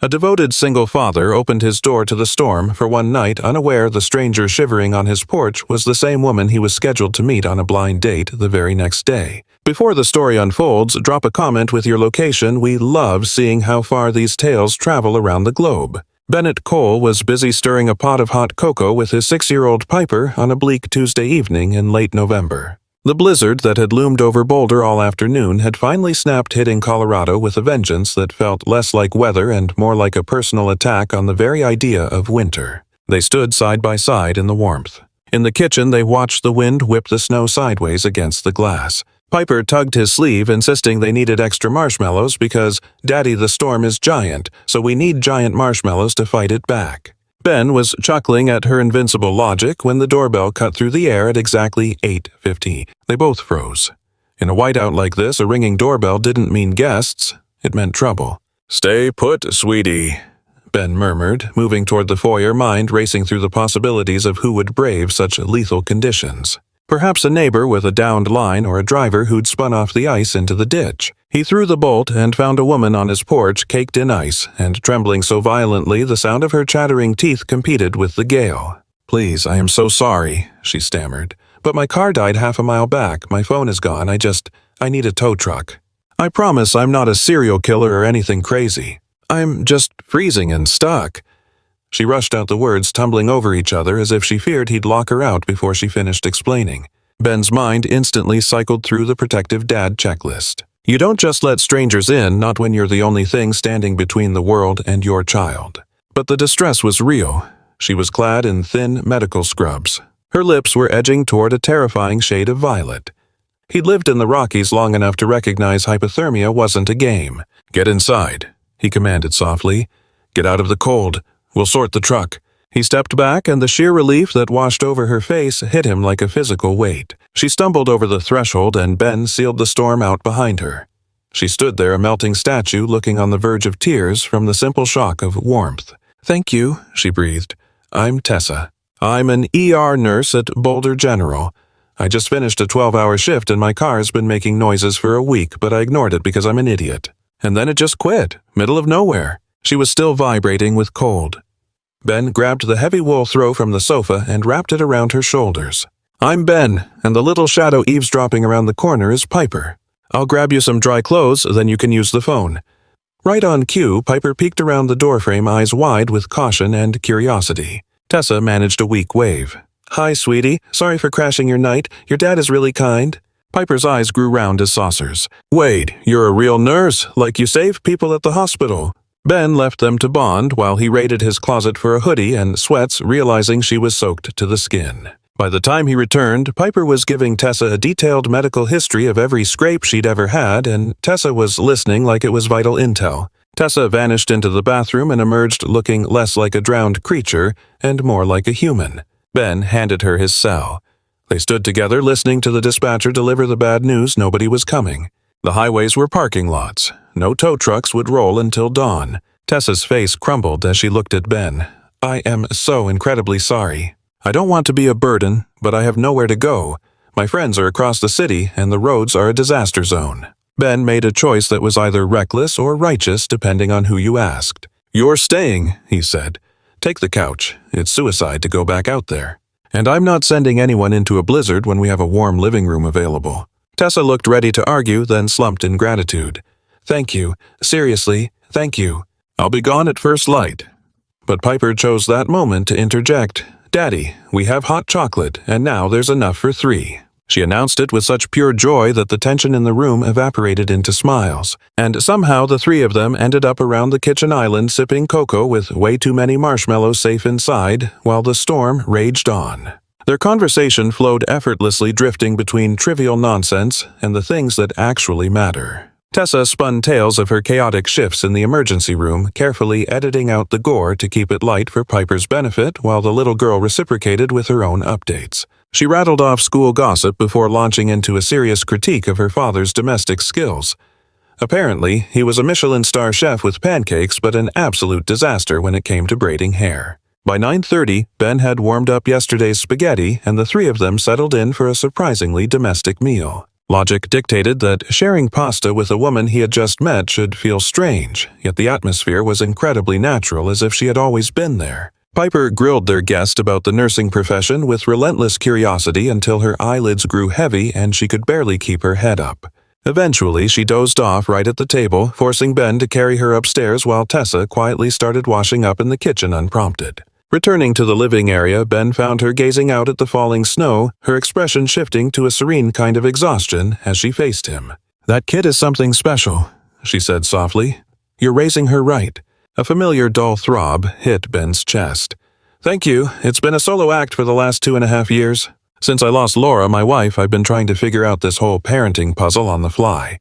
A devoted single father opened his door to the storm for one night, unaware the stranger shivering on his porch was the same woman he was scheduled to meet on a blind date the very next day. Before the story unfolds, drop a comment with your location. We love seeing how far these tales travel around the globe. Bennett Cole was busy stirring a pot of hot cocoa with his 6-year-old Piper on a bleak Tuesday evening in late November. The blizzard that had loomed over Boulder all afternoon had finally snapped, hitting Colorado with a vengeance that felt less like weather and more like a personal attack on the very idea of winter. They stood side by side in the warmth. In the kitchen, they watched the wind whip the snow sideways against the glass. Piper tugged his sleeve, insisting they needed extra marshmallows because, "Daddy, the storm is giant, so we need giant marshmallows to fight it back." Ben was chuckling at her invincible logic when the doorbell cut through the air at exactly 8:50. They both froze. In a whiteout like this, a ringing doorbell didn't mean guests. It meant trouble. "Stay put, sweetie," Ben murmured, moving toward the foyer, mind racing through the possibilities of who would brave such lethal conditions. Perhaps a neighbor with a downed line or a driver who'd spun off the ice into the ditch. He threw the bolt and found a woman on his porch caked in ice and trembling so violently the sound of her chattering teeth competed with the gale. "Please, I am so sorry," she stammered. "But my car died half a mile back. My phone is gone. I need a tow truck. I promise I'm not a serial killer or anything crazy. I'm just freezing and stuck." She rushed out the words, tumbling over each other as if she feared he'd lock her out before she finished explaining. Ben's mind instantly cycled through the protective dad checklist. You don't just let strangers in, not when you're the only thing standing between the world and your child. But the distress was real. She was clad in thin medical scrubs. Her lips were edging toward a terrifying shade of violet. He'd lived in the Rockies long enough to recognize hypothermia wasn't a game. "Get inside," he commanded softly. "Get out of the cold. We'll sort the truck." He stepped back, and the sheer relief that washed over her face hit him like a physical weight. She stumbled over the threshold, and Ben sealed the storm out behind her. She stood there, a melting statue, looking on the verge of tears from the simple shock of warmth. "Thank you," she breathed. "I'm Tessa. I'm an ER nurse at Boulder General. I just finished a 12-hour shift, and my car's been making noises for a week, but I ignored it because I'm an idiot. And then it just quit, middle of nowhere." She was still vibrating with cold. Ben grabbed the heavy wool throw from the sofa and wrapped it around her shoulders. "I'm Ben, and the little shadow eavesdropping around the corner is Piper. I'll grab you some dry clothes, then you can use the phone." Right on cue, Piper peeked around the doorframe, eyes wide with caution and curiosity. Tessa managed a weak wave. "Hi, sweetie. Sorry for crashing your night. Your dad is really kind." Piper's eyes grew round as saucers. "Wait, you're a real nurse, like you save people at the hospital." Ben left them to bond while he raided his closet for a hoodie and sweats, realizing she was soaked to the skin. By the time he returned, Piper was giving Tessa a detailed medical history of every scrape she'd ever had, and Tessa was listening like it was vital intel. Tessa vanished into the bathroom and emerged looking less like a drowned creature and more like a human. Ben handed her his cell. They stood together, listening to the dispatcher deliver the bad news nobody was coming. The highways were parking lots. No tow trucks would roll until dawn. Tessa's face crumbled as she looked at Ben. "I am so incredibly sorry. I don't want to be a burden, but I have nowhere to go. My friends are across the city, and the roads are a disaster zone." Ben made a choice that was either reckless or righteous, depending on who you asked. "You're staying," he said. "Take the couch. It's suicide to go back out there. And I'm not sending anyone into a blizzard when we have a warm living room available." Tessa looked ready to argue, then slumped in gratitude. "Thank you. Seriously, thank you. I'll be gone at first light." But Piper chose that moment to interject. "Daddy, we have hot chocolate, and now there's enough for 3. She announced it with such pure joy that the tension in the room evaporated into smiles. And somehow the 3 of them ended up around the kitchen island sipping cocoa with way too many marshmallows safe inside, while the storm raged on. Their conversation flowed effortlessly, drifting between trivial nonsense and the things that actually matter. Tessa spun tales of her chaotic shifts in the emergency room, carefully editing out the gore to keep it light for Piper's benefit, while the little girl reciprocated with her own updates. She rattled off school gossip before launching into a serious critique of her father's domestic skills. Apparently, he was a Michelin star chef with pancakes, but an absolute disaster when it came to braiding hair. By 9:30, Ben had warmed up yesterday's spaghetti, and the 3 of them settled in for a surprisingly domestic meal. Logic dictated that sharing pasta with a woman he had just met should feel strange, yet the atmosphere was incredibly natural, as if she had always been there. Piper grilled their guest about the nursing profession with relentless curiosity until her eyelids grew heavy and she could barely keep her head up. Eventually, she dozed off right at the table, forcing Ben to carry her upstairs while Tessa quietly started washing up in the kitchen unprompted. Returning to the living area, Ben found her gazing out at the falling snow, her expression shifting to a serene kind of exhaustion as she faced him. "That kid is something special," she said softly. "You're raising her right." A familiar dull throb hit Ben's chest. "Thank you. It's been a solo act for the last 2.5 years. Since I lost Laura, my wife, I've been trying to figure out this whole parenting puzzle on the fly."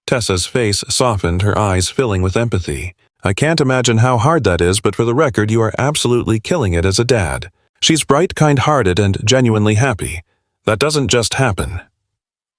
Tessa's face softened, her eyes filling with empathy. "I can't imagine how hard that is, but for the record, you are absolutely killing it as a dad. She's bright, kind-hearted, and genuinely happy. That doesn't just happen."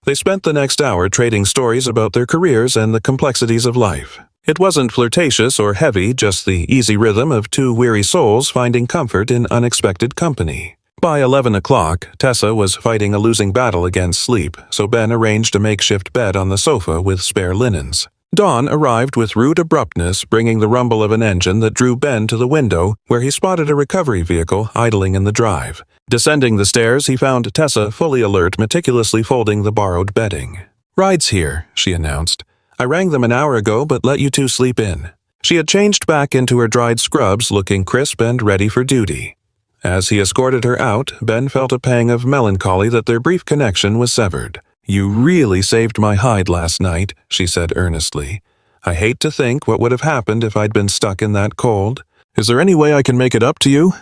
They spent the next hour trading stories about their careers and the complexities of life. It wasn't flirtatious or heavy, just the easy rhythm of two weary souls finding comfort in unexpected company. By 11 o'clock, Tessa was fighting a losing battle against sleep, so Ben arranged a makeshift bed on the sofa with spare linens. Dawn arrived with rude abruptness, bringing the rumble of an engine that drew Ben to the window, where he spotted a recovery vehicle idling in the drive. Descending the stairs, he found Tessa fully alert, meticulously folding the borrowed bedding. "Ride's here," she announced. "I rang them an hour ago, but let you two sleep in." She had changed back into her dried scrubs, looking crisp and ready for duty. As he escorted her out, Ben felt a pang of melancholy that their brief connection was severed. "You really saved my hide last night," she said earnestly. "I hate to think what would have happened if I'd been stuck in that cold. Is there any way I can make it up to you?"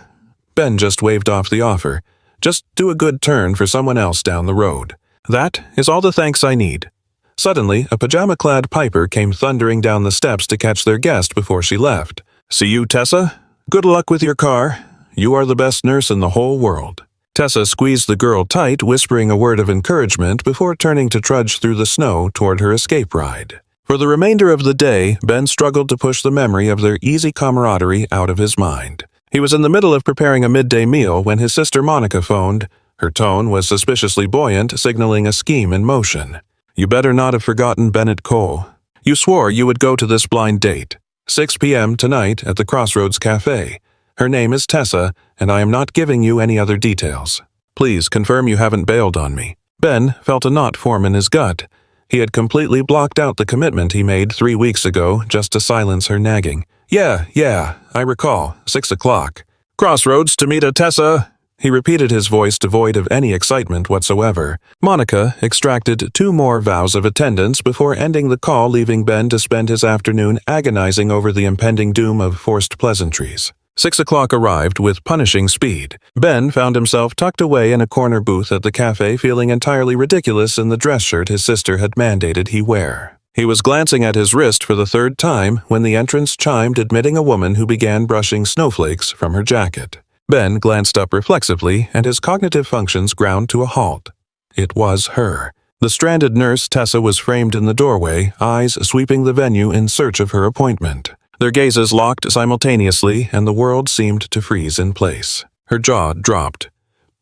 Ben just waved off the offer. "Just do a good turn for someone else down the road. That is all the thanks I need." Suddenly, a pajama-clad Piper came thundering down the steps to catch their guest before she left. "See you, Tessa? Good luck with your car. You are the best nurse in the whole world." Tessa squeezed the girl tight, whispering a word of encouragement before turning to trudge through the snow toward her escape ride. For the remainder of the day, Ben struggled to push the memory of their easy camaraderie out of his mind. He was in the middle of preparing a midday meal when his sister Monica phoned. Her tone was suspiciously buoyant, signaling a scheme in motion. "You better not have forgotten Bennett Cole. You swore you would go to this blind date. 6 p.m. tonight at the Crossroads Cafe. Her name is Tessa, and I am not giving you any other details. Please confirm you haven't bailed on me." Ben felt a knot form in his gut. He had completely blocked out the commitment he made 3 weeks ago just to silence her nagging. Yeah, I recall. 6 o'clock. "Crossroads to meet a Tessa," he repeated, his voice devoid of any excitement whatsoever. Monica extracted 2 more vows of attendance before ending the call, leaving Ben to spend his afternoon agonizing over the impending doom of forced pleasantries. 6 o'clock arrived with punishing speed. Ben found himself tucked away in a corner booth at the cafe, feeling entirely ridiculous in the dress shirt his sister had mandated he wear. He was glancing at his wrist for the 3rd time when the entrance chimed, admitting a woman who began brushing snowflakes from her jacket. Ben glanced up reflexively, and his cognitive functions ground to a halt. It was her. The stranded nurse Tessa was framed in the doorway, eyes sweeping the venue in search of her appointment. Their gazes locked simultaneously, and the world seemed to freeze in place. Her jaw dropped.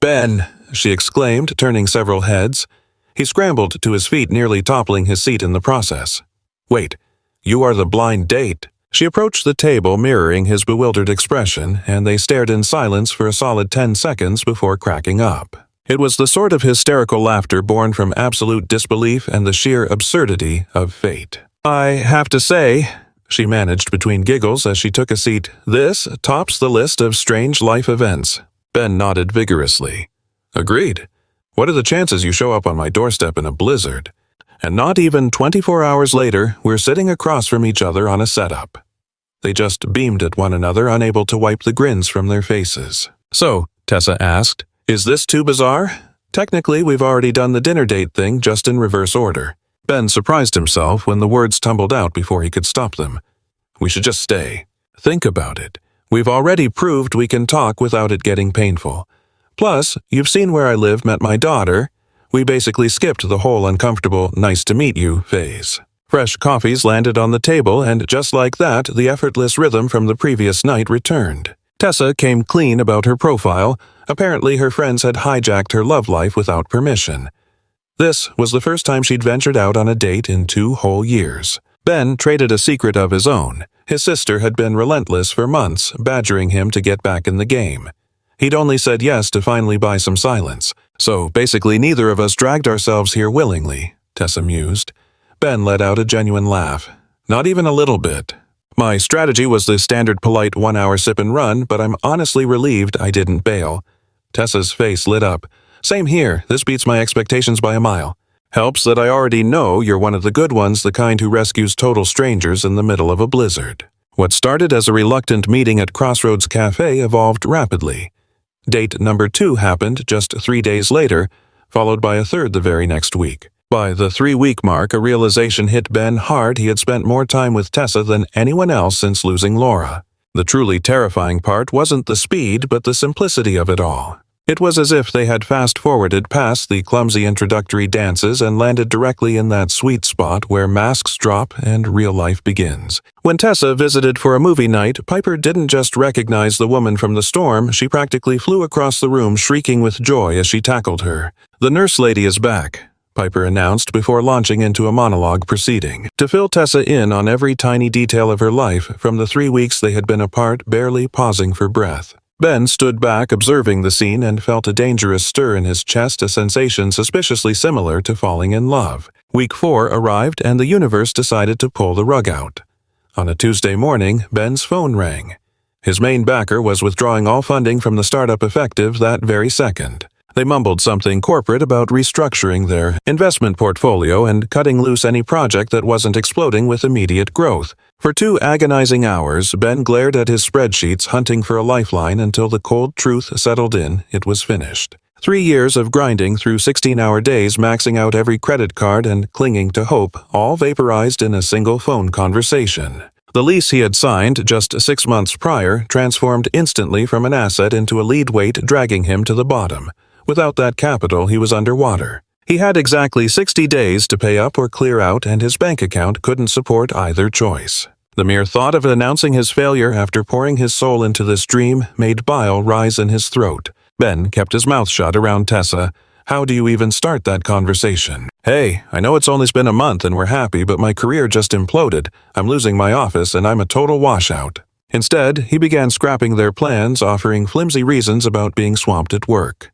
"Ben!" she exclaimed, turning several heads. He scrambled to his feet, nearly toppling his seat in the process. "Wait, you are the blind date." She approached the table, mirroring his bewildered expression, and they stared in silence for a solid 10 seconds before cracking up. It was the sort of hysterical laughter born from absolute disbelief and the sheer absurdity of fate. "I have to say," she managed between giggles as she took a seat, "this tops the list of strange life events." Ben nodded vigorously. "Agreed. What are the chances you show up on my doorstep in a blizzard? And not even 24 hours later, we're sitting across from each other on a setup." They just beamed at one another, unable to wipe the grins from their faces. "So," Tessa asked, "is this too bizarre? Technically, we've already done the dinner date thing, just in reverse order." Ben surprised himself when the words tumbled out before he could stop them. "We should just stay. Think about it. We've already proved we can talk without it getting painful. Plus, you've seen where I live, met my daughter. We basically skipped the whole uncomfortable nice to meet you phase." Fresh coffees landed on the table, and just like that, the effortless rhythm from the previous night returned. Tessa came clean about her profile. Apparently her friends had hijacked her love life without permission. This was the first time she'd ventured out on a date in 2 whole years. Ben traded a secret of his own. His sister had been relentless for months, badgering him to get back in the game. He'd only said yes to finally buy some silence. So basically neither of us dragged ourselves here willingly, Tessa mused. Ben let out a genuine laugh. Not even a little bit. My strategy was the standard polite 1-hour sip and run, but I'm honestly relieved I didn't bail. Tessa's face lit up. Same here, this beats my expectations by a mile. Helps that I already know you're one of the good ones, the kind who rescues total strangers in the middle of a blizzard. What started as a reluctant meeting at Crossroads Cafe evolved rapidly. Date number 2 happened just 3 days later, followed by a third the very next week. By the 3-week mark, a realization hit Ben hard. He had spent more time with Tessa than anyone else since losing Laura. The truly terrifying part wasn't the speed, but the simplicity of it all. It was as if they had fast-forwarded past the clumsy introductory dances and landed directly in that sweet spot where masks drop and real life begins. When Tessa visited for a movie night, Piper didn't just recognize the woman from the storm, she practically flew across the room shrieking with joy as she tackled her. "The nurse lady is back," Piper announced before launching into a monologue proceeding to fill Tessa in on every tiny detail of her life from the 3 weeks they had been apart, barely pausing for breath. Ben stood back observing the scene and felt a dangerous stir in his chest, a sensation suspiciously similar to falling in love. Week 4 arrived and the universe decided to pull the rug out. On a Tuesday morning, Ben's phone rang. His main backer was withdrawing all funding from the startup effective that very second. They mumbled something corporate about restructuring their investment portfolio and cutting loose any project that wasn't exploding with immediate growth. For 2 agonizing hours, Ben glared at his spreadsheets, hunting for a lifeline until the cold truth settled in: it was finished. 3 years of grinding through 16-hour days, maxing out every credit card and clinging to hope, all vaporized in a single phone conversation. The lease he had signed just 6 months prior transformed instantly from an asset into a lead weight, dragging him to the bottom. Without that capital, he was underwater. He had exactly 60 days to pay up or clear out, and his bank account couldn't support either choice. The mere thought of announcing his failure after pouring his soul into this dream made bile rise in his throat. Ben kept his mouth shut around Tessa. How do you even start that conversation? "Hey, I know it's only been a month and we're happy, but my career just imploded. I'm losing my office and I'm a total washout." Instead, he began scrapping their plans, offering flimsy reasons about being swamped at work.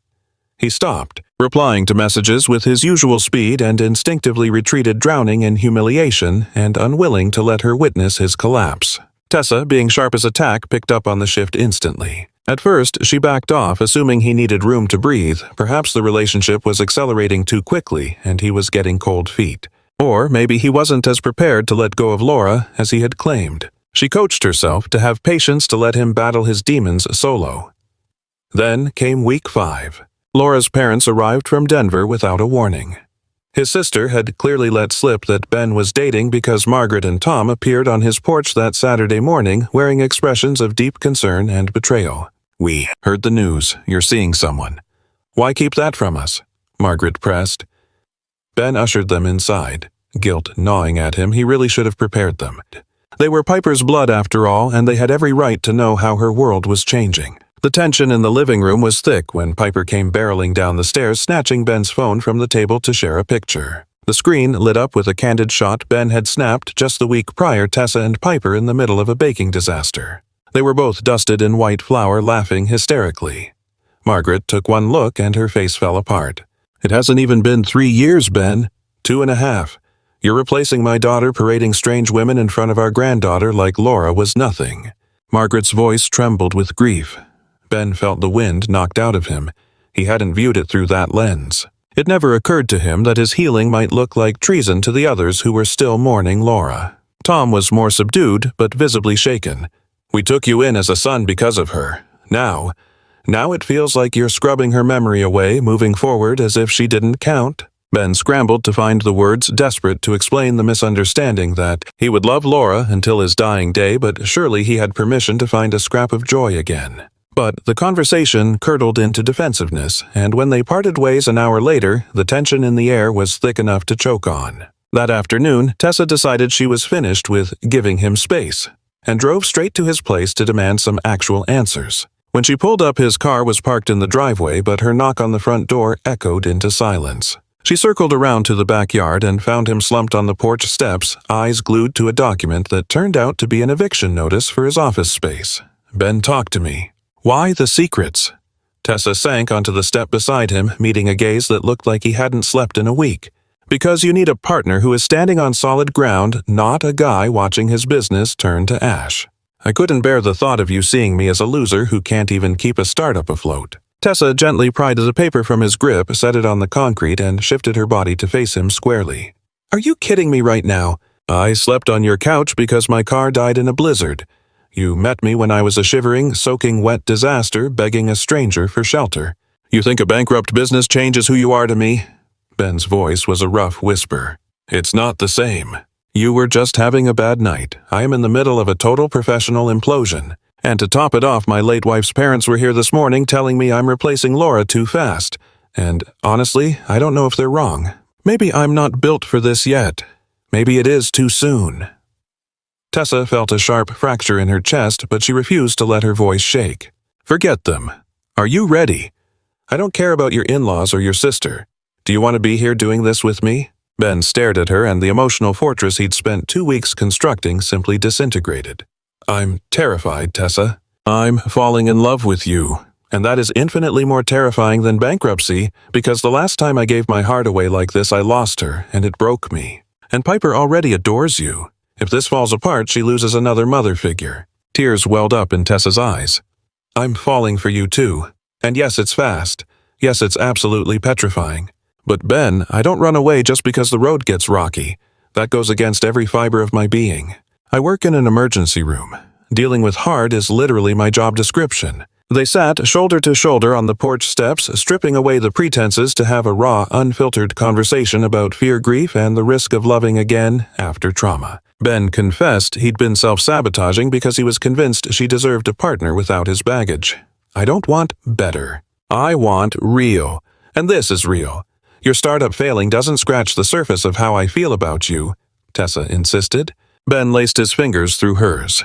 He stopped, replying to messages with his usual speed, and instinctively retreated, drowning in humiliation and unwilling to let her witness his collapse. Tessa, being sharp as a tack, picked up on the shift instantly. At first, she backed off, assuming he needed room to breathe. Perhaps the relationship was accelerating too quickly, and he was getting cold feet. Or maybe he wasn't as prepared to let go of Laura as he had claimed. She coached herself to have patience to let him battle his demons solo. Then came week 5. Laura's parents arrived from Denver without a warning. His sister had clearly let slip that Ben was dating because Margaret and Tom appeared on his porch that Saturday morning wearing expressions of deep concern and betrayal. "We heard the news. You're seeing someone." "Why keep that from us?" Margaret pressed. Ben ushered them inside. Guilt gnawing at him, he really should have prepared them. They were Piper's blood after all, and they had every right to know how her world was changing. The tension in the living room was thick when Piper came barreling down the stairs, snatching Ben's phone from the table to share a picture. The screen lit up with a candid shot Ben had snapped just the week prior, Tessa and Piper in the middle of a baking disaster. They were both dusted in white flour, laughing hysterically. Margaret took one look and her face fell apart. "It hasn't even been 3 years, Ben. 2.5. You're replacing my daughter parading strange women in front of our granddaughter like Laura was nothing." Margaret's voice trembled with grief. Ben felt the wind knocked out of him. He hadn't viewed it through that lens. It never occurred to him that his healing might look like treason to the others who were still mourning Laura. Tom was more subdued, but visibly shaken. "We took you in as a son because of her. Now it feels like you're scrubbing her memory away, moving forward as if she didn't count." Ben scrambled to find the words, desperate to explain the misunderstanding, that he would love Laura until his dying day, but surely he had permission to find a scrap of joy again. But the conversation curdled into defensiveness, and when they parted ways an hour later, the tension in the air was thick enough to choke on. That afternoon, Tessa decided she was finished with giving him space, and drove straight to his place to demand some actual answers. When she pulled up, his car was parked in the driveway, but her knock on the front door echoed into silence. She circled around to the backyard and found him slumped on the porch steps, eyes glued to a document that turned out to be an eviction notice for his office space. "Ben, talk to me." "Why the secrets?" Tessa sank onto the step beside him, meeting a gaze that looked like he hadn't slept in a week. "Because you need a partner who is standing on solid ground, not a guy watching his business turn to ash. I couldn't bear the thought of you seeing me as a loser who can't even keep a startup afloat." Tessa gently pried the paper from his grip, set it on the concrete, and shifted her body to face him squarely. "Are you kidding me right now? I slept on your couch because my car died in a blizzard. You met me when I was a shivering, soaking wet disaster, begging a stranger for shelter. You think a bankrupt business changes who you are to me?" Ben's voice was a rough whisper. "It's not the same. You were just having a bad night. I am in the middle of a total professional implosion. And to top it off, my late wife's parents were here this morning telling me I'm replacing Laura too fast. And honestly, I don't know if they're wrong. Maybe I'm not built for this yet. Maybe it is too soon." Tessa felt a sharp fracture in her chest, but she refused to let her voice shake. "Forget them. Are you ready? I don't care about your in-laws or your sister. Do you want to be here doing this with me?" Ben stared at her, and the emotional fortress he'd spent 2 weeks constructing simply disintegrated. "I'm terrified, Tessa. I'm falling in love with you. And that is infinitely more terrifying than bankruptcy, because the last time I gave my heart away like this I lost her, and it broke me. And Piper already adores you. If this falls apart, she loses another mother figure." Tears welled up in Tessa's eyes. "I'm falling for you too. And yes, it's fast. Yes, it's absolutely petrifying. But Ben, I don't run away just because the road gets rocky. That goes against every fiber of my being. I work in an emergency room. Dealing with heart is literally my job description." They sat shoulder to shoulder on the porch steps, stripping away the pretenses to have a raw, unfiltered conversation about fear, grief, and the risk of loving again after trauma. Ben confessed he'd been self-sabotaging because he was convinced she deserved a partner without his baggage. "I don't want better. I want real. And this is real. Your startup failing doesn't scratch the surface of how I feel about you," Tessa insisted. Ben laced his fingers through hers.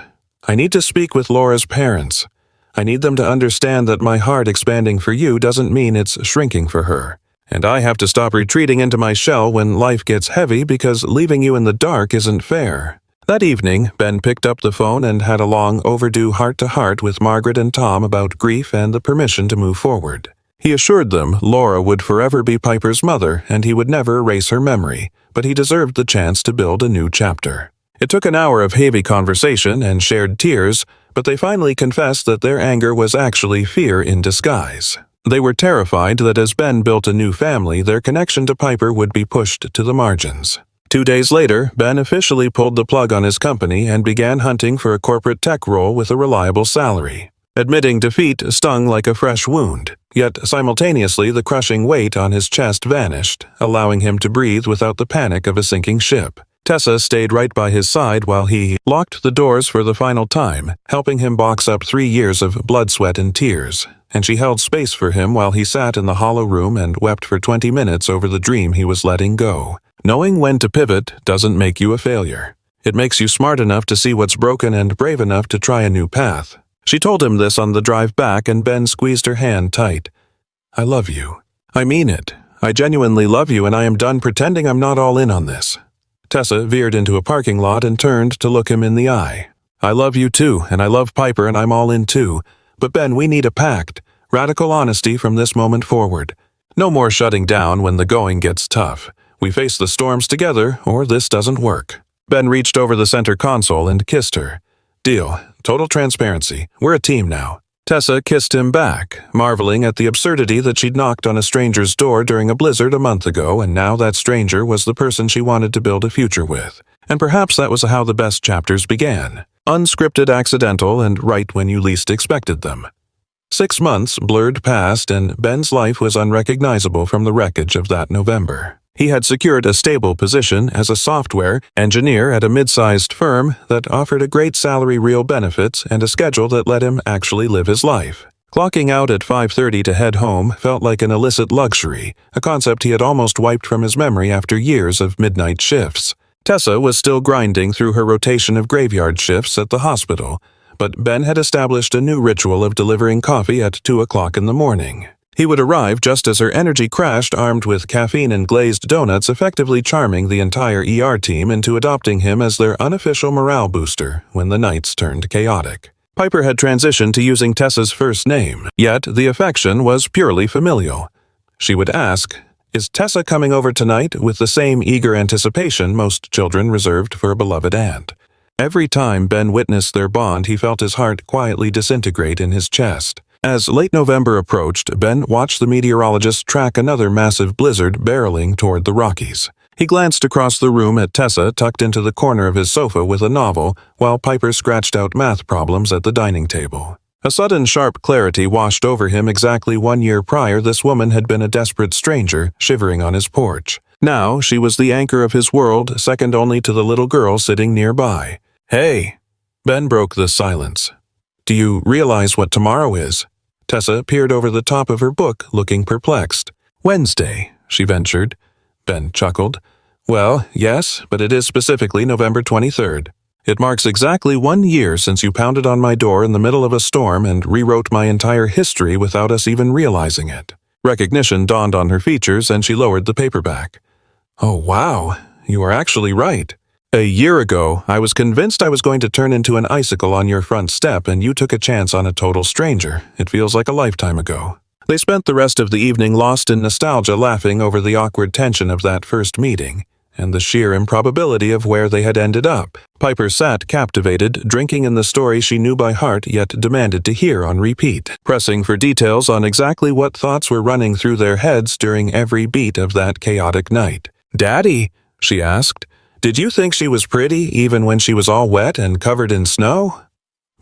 "I need to speak with Laura's parents. I need them to understand that my heart expanding for you doesn't mean it's shrinking for her. And I have to stop retreating into my shell when life gets heavy because leaving you in the dark isn't fair." That evening, Ben picked up the phone and had a long, overdue heart-to-heart with Margaret and Tom about grief and the permission to move forward. He assured them Laura would forever be Piper's mother and he would never erase her memory, but he deserved the chance to build a new chapter. It took an hour of heavy conversation and shared tears, but they finally confessed that their anger was actually fear in disguise. They were terrified that as Ben built a new family, their connection to Piper would be pushed to the margins. 2 days later, Ben officially pulled the plug on his company and began hunting for a corporate tech role with a reliable salary. Admitting defeat stung like a fresh wound, yet simultaneously the crushing weight on his chest vanished, allowing him to breathe without the panic of a sinking ship. Tessa stayed right by his side while he locked the doors for the final time, helping him box up 3 years of blood, sweat, and tears, and she held space for him while he sat in the hollow room and wept for 20 minutes over the dream he was letting go. Knowing when to pivot doesn't make you a failure. It makes you smart enough to see what's broken and brave enough to try a new path. She told him this on the drive back, and Ben squeezed her hand tight. "I love you. I mean it. I genuinely love you, and I am done pretending I'm not all in on this." Tessa veered into a parking lot and turned to look him in the eye. "I love you too, and I love Piper, and I'm all in too. But Ben, we need a pact. Radical honesty from this moment forward. No more shutting down when the going gets tough. We face the storms together, or this doesn't work." Ben reached over the center console and kissed her. "Deal. Total transparency. We're a team now." Tessa kissed him back, marveling at the absurdity that she'd knocked on a stranger's door during a blizzard a month ago, and now that stranger was the person she wanted to build a future with. And perhaps that was how the best chapters began. Unscripted, accidental, and right when you least expected them. 6 months blurred past, and Ben's life was unrecognizable from the wreckage of that November. He had secured a stable position as a software engineer at a mid-sized firm that offered a great salary, real benefits, and a schedule that let him actually live his life. Clocking out at 5:30 to head home felt like an illicit luxury, a concept he had almost wiped from his memory after years of midnight shifts. Tessa was still grinding through her rotation of graveyard shifts at the hospital, but Ben had established a new ritual of delivering coffee at 2 o'clock in the morning. He would arrive just as her energy crashed, armed with caffeine and glazed donuts, effectively charming the entire ER team into adopting him as their unofficial morale booster when the nights turned chaotic. Piper had transitioned to using Tessa's first name, yet the affection was purely familial. She would ask, "Is Tessa coming over tonight?" with the same eager anticipation most children reserved for a beloved aunt. Every time Ben witnessed their bond, he felt his heart quietly disintegrate in his chest. As late November approached, Ben watched the meteorologist track another massive blizzard barreling toward the Rockies. He glanced across the room at Tessa tucked into the corner of his sofa with a novel, while Piper scratched out math problems at the dining table. A sudden sharp clarity washed over him. Exactly 1 year prior, this woman had been a desperate stranger shivering on his porch. Now she was the anchor of his world, second only to the little girl sitting nearby. "Hey!" Ben broke the silence. "Do you realize what tomorrow is?" Tessa peered over the top of her book, looking perplexed. "Wednesday," she ventured. Ben chuckled. "Well, yes, but it is specifically November 23rd. It marks exactly 1 year since you pounded on my door in the middle of a storm and rewrote my entire history without us even realizing it." Recognition dawned on her features, and she lowered the paperback. "Oh, wow, you are actually right. A year ago, I was convinced I was going to turn into an icicle on your front step, and you took a chance on a total stranger. It feels like a lifetime ago." They spent the rest of the evening lost in nostalgia, laughing over the awkward tension of that first meeting and the sheer improbability of where they had ended up. Piper sat captivated, drinking in the story she knew by heart yet demanded to hear on repeat, pressing for details on exactly what thoughts were running through their heads during every beat of that chaotic night. "Daddy," she asked, "did you think she was pretty even when she was all wet and covered in snow?"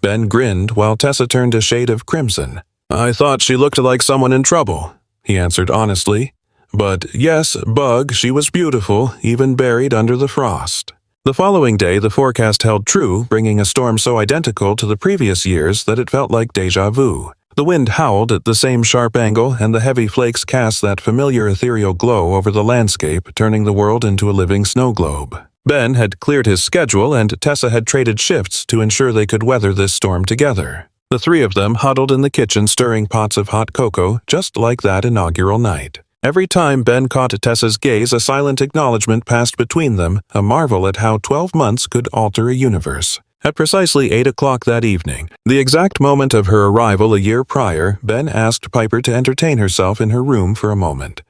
Ben grinned while Tessa turned a shade of crimson. "I thought she looked like someone in trouble," he answered honestly. "But yes, Bug, she was beautiful, even buried under the frost." The following day, the forecast held true, bringing a storm so identical to the previous years that it felt like déjà vu. The wind howled at the same sharp angle, and the heavy flakes cast that familiar ethereal glow over the landscape, turning the world into a living snow globe. Ben had cleared his schedule, and Tessa had traded shifts to ensure they could weather this storm together. The three of them huddled in the kitchen stirring pots of hot cocoa, just like that inaugural night. Every time Ben caught Tessa's gaze, a silent acknowledgement passed between them, a marvel at how 12 months could alter a universe. At precisely 8 o'clock that evening, the exact moment of her arrival a year prior, Ben asked Piper to entertain herself in her room for a moment.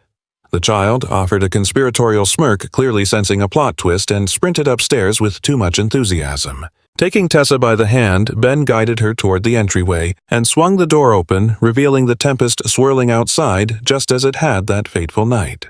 The child offered a conspiratorial smirk, clearly sensing a plot twist, and sprinted upstairs with too much enthusiasm. Taking Tessa by the hand, Ben guided her toward the entryway and swung the door open, revealing the tempest swirling outside just as it had that fateful night.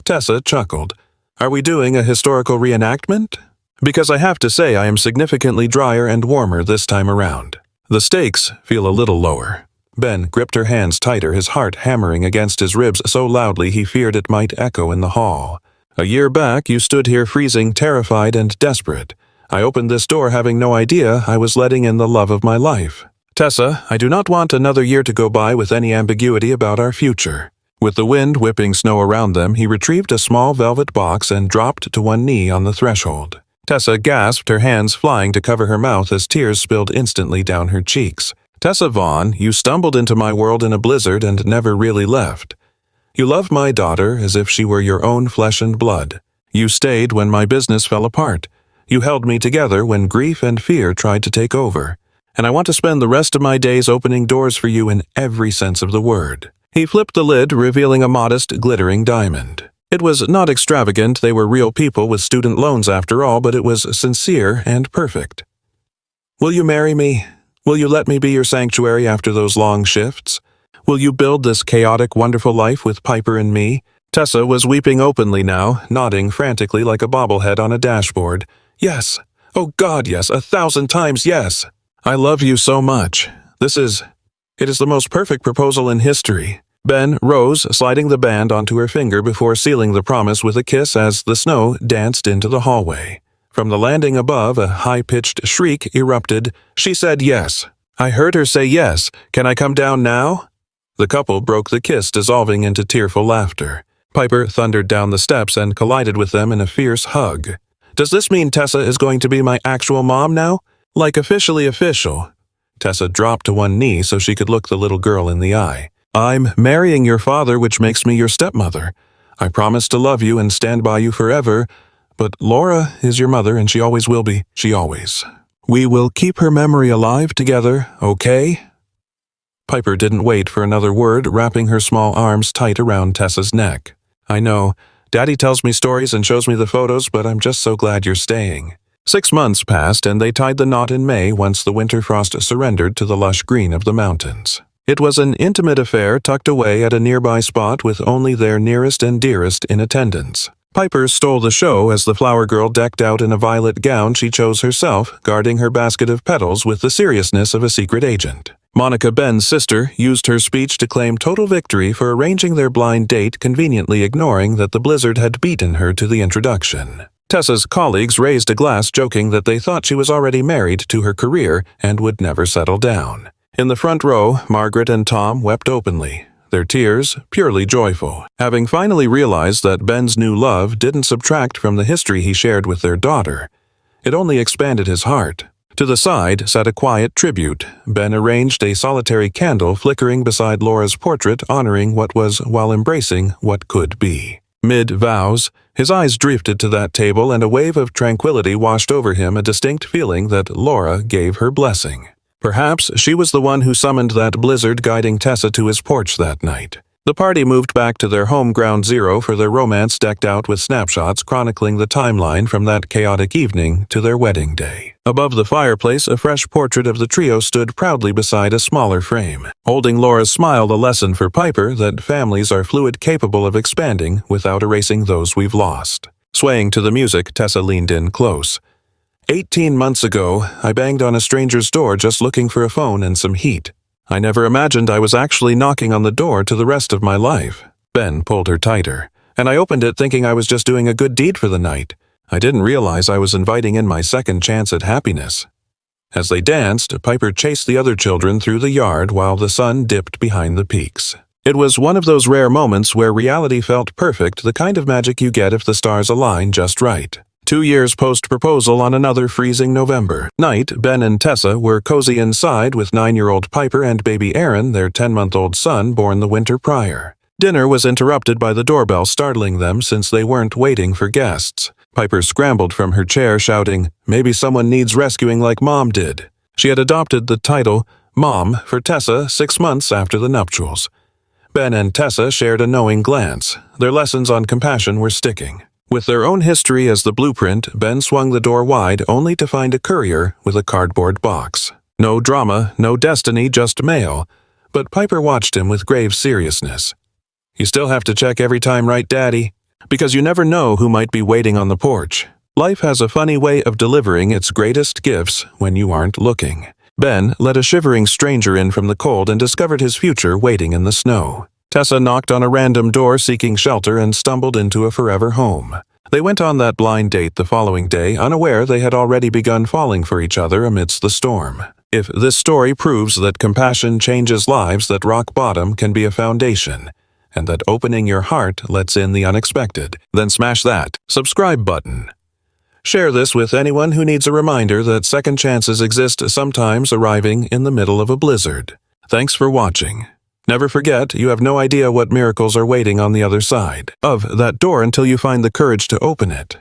Tessa chuckled. "Are we doing a historical reenactment? Because I have to say I am significantly drier and warmer this time around. The stakes feel a little lower." Ben gripped her hands tighter, his heart hammering against his ribs so loudly he feared it might echo in the hall. "A year back, you stood here freezing, terrified and desperate. I opened this door having no idea I was letting in the love of my life. Tessa, I do not want another year to go by with any ambiguity about our future." With the wind whipping snow around them, he retrieved a small velvet box and dropped to one knee on the threshold. Tessa gasped, her hands flying to cover her mouth as tears spilled instantly down her cheeks. "Tessa Vaughn, you stumbled into my world in a blizzard and never really left. You loved my daughter as if she were your own flesh and blood. You stayed when my business fell apart. You held me together when grief and fear tried to take over. And I want to spend the rest of my days opening doors for you in every sense of the word." He flipped the lid, revealing a modest, glittering diamond. It was not extravagant, they were real people with student loans after all, but it was sincere and perfect. "Will you marry me? Will you let me be your sanctuary after those long shifts? Will you build this chaotic, wonderful life with Piper and me?" Tessa was weeping openly now, nodding frantically like a bobblehead on a dashboard. "Yes. Oh God, yes. 1,000 times yes. I love you so much. It is the most perfect proposal in history." Ben rose, sliding the band onto her finger before sealing the promise with a kiss as the snow danced into the hallway. From the landing above, a high-pitched shriek erupted. "She said yes. I heard her say yes. Can I come down now?" The couple broke the kiss, dissolving into tearful laughter. Piper thundered down the steps and collided with them in a fierce hug. "Does this mean Tessa is going to be my actual mom now? Like officially official?" Tessa dropped to one knee so she could look the little girl in the eye. I'm marrying your father, which makes me your stepmother. I promise to love you and stand by you forever, but Laura is your mother and she always will be. She always. We will keep her memory alive together, okay?" Piper didn't wait for another word, wrapping her small arms tight around Tessa's neck. "I know. Daddy tells me stories and shows me the photos, but I'm just so glad you're staying." 6 months passed, and they tied the knot in May once the winter frost surrendered to the lush green of the mountains. It was an intimate affair tucked away at a nearby spot with only their nearest and dearest in attendance. Piper stole the show as the flower girl decked out in a violet gown she chose herself, guarding her basket of petals with the seriousness of a secret agent. Monica, Ben's sister, used her speech to claim total victory for arranging their blind date, conveniently ignoring that the blizzard had beaten her to the introduction. Tessa's colleagues raised a glass, joking that they thought she was already married to her career and would never settle down. In the front row, Margaret and Tom wept openly, their tears purely joyful, having finally realized that Ben's new love didn't subtract from the history he shared with their daughter. It only expanded his heart. To the side sat a quiet tribute. Ben arranged a solitary candle flickering beside Laura's portrait, honoring what was while embracing what could be. Mid-vows, his eyes drifted to that table and a wave of tranquility washed over him, a distinct feeling that Laura gave her blessing. Perhaps she was the one who summoned that blizzard, guiding Tessa to his porch that night. The party moved back to their home ground zero for their romance, decked out with snapshots chronicling the timeline from that chaotic evening to their wedding day. Above the fireplace, a fresh portrait of the trio stood proudly beside a smaller frame, holding Laura's smile, a lesson for Piper that families are fluid, capable of expanding without erasing those we've lost. Swaying to the music, Tessa leaned in close. 18 months ago, I banged on a stranger's door just looking for a phone and some heat. I never imagined I was actually knocking on the door to the rest of my life. Ben pulled her tighter, and I opened it thinking I was just doing a good deed for the night. I didn't realize I was inviting in my second chance at happiness. As they danced, Piper chased the other children through the yard while the sun dipped behind the peaks. It was one of those rare moments where reality felt perfect, the kind of magic you get if the stars align just right. 2 years post-proposal, on another freezing November night, Ben and Tessa were cozy inside with 9-year-old Piper and baby Aaron, their 10-month-old son, born the winter prior. Dinner was interrupted by the doorbell, startling them since they weren't waiting for guests. Piper scrambled from her chair, shouting, "Maybe someone needs rescuing like Mom did." She had adopted the title Mom for Tessa 6 months after the nuptials. Ben and Tessa shared a knowing glance. Their lessons on compassion were sticking. With their own history as the blueprint, Ben swung the door wide only to find a courier with a cardboard box. No drama, no destiny, just mail. But Piper watched him with grave seriousness. "You still have to check every time, right, Daddy? Because you never know who might be waiting on the porch. Life has a funny way of delivering its greatest gifts when you aren't looking." Ben let a shivering stranger in from the cold and discovered his future waiting in the snow. Tessa knocked on a random door seeking shelter and stumbled into a forever home. They went on that blind date the following day, unaware they had already begun falling for each other amidst the storm. If this story proves that compassion changes lives, that rock bottom can be a foundation, and that opening your heart lets in the unexpected, then smash that subscribe button. Share this with anyone who needs a reminder that second chances exist, sometimes arriving in the middle of a blizzard. Thanks for watching. Never forget, you have no idea what miracles are waiting on the other side of that door until you find the courage to open it.